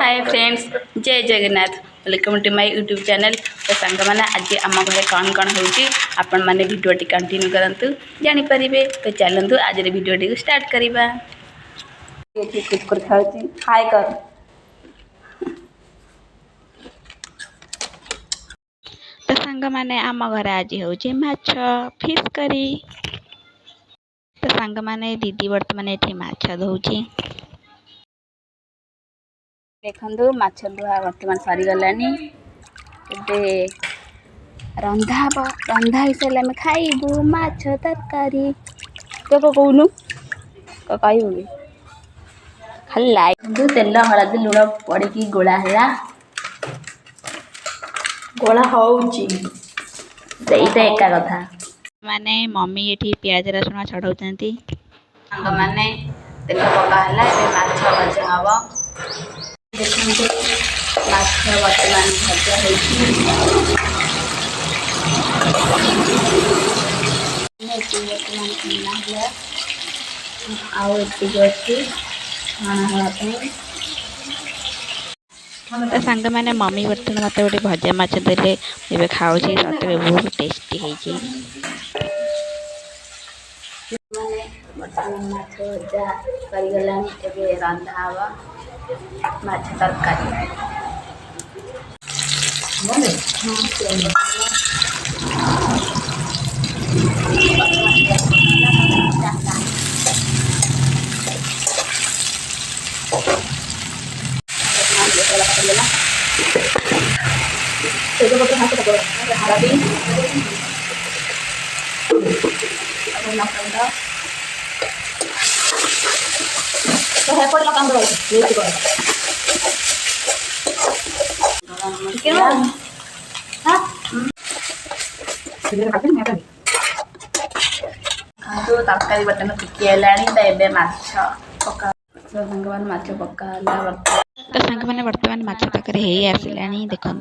हाय friends, जय Jagannath. Welcome to my YouTube channel. तो song मैंने आज आम घर कौन कौन होपन मैंने भिडियो कंटिन्यू करंतु जानी परिबे। तो चलतु आज भिडियो स्टार्ट करवा। कुरकुर खाऊँ हाय कर। तो सांग मैंने आम घर आज हूँ माछ फिश करी। तो सांग मैंने दीदी बर्तमान ये माछ धोची। देखु माछ धुआ बर्तमान सरीगलानी। रंधा हम रंधा हो सारे आम खाइबू माछ तरकारी। तो कौन कहू खाली लाई तेल हलदी लुण पड़ी गोला है गोला होता एका कथा माने मम्मी ये प्याज रसुण चढ़ाऊँ सांग मैंने तेल पकाला माछ भजा हम देखते माछ बर्तमान भजा तो सांग मैंने मम्मी बर्तमान मत गोटे भजा माछ देले ये खाऊँ सतरे बहुत टेस्टी है। बर्तमान माछ भजा सरीगला रंधा हम माछ तरकारी। तरकारी बटन फुटी माछ पका सांग माछ पका तो सांग मैंने बर्तमान माछ तरकारी हो आसला देखु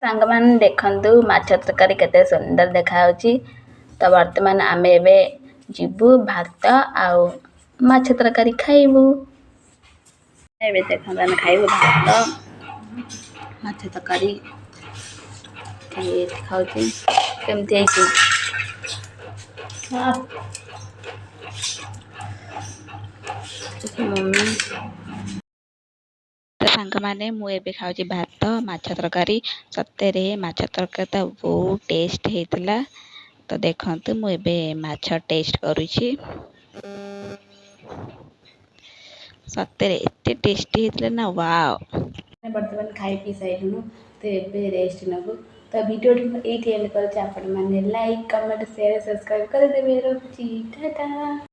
सांग मैंने देखु माछ तरकारी केते सुंदर देखा। तो बर्तमान आम ए जीवु भात आउ माछ तरकारी खाइबू। देखो आम खाइबू भात माछ तरकारी खाऊँ केमती मम्मी। तो सांग मैंने मुझे खाऊँ भात माछ तरकारी सतरे माछ तरकारी तो बहुत टेस्ट होता। तो देखते मुझे माछ टेस्ट करुँची सतरे एत टेस्टी होता ना वाओ। बर्तमान खाई पी सारू तो ये रेस्ट नबू। तो वीडियो ये एंड कर लाइक कमेंट शेयर सब्सक्राइब करदे। रखुची टाटा।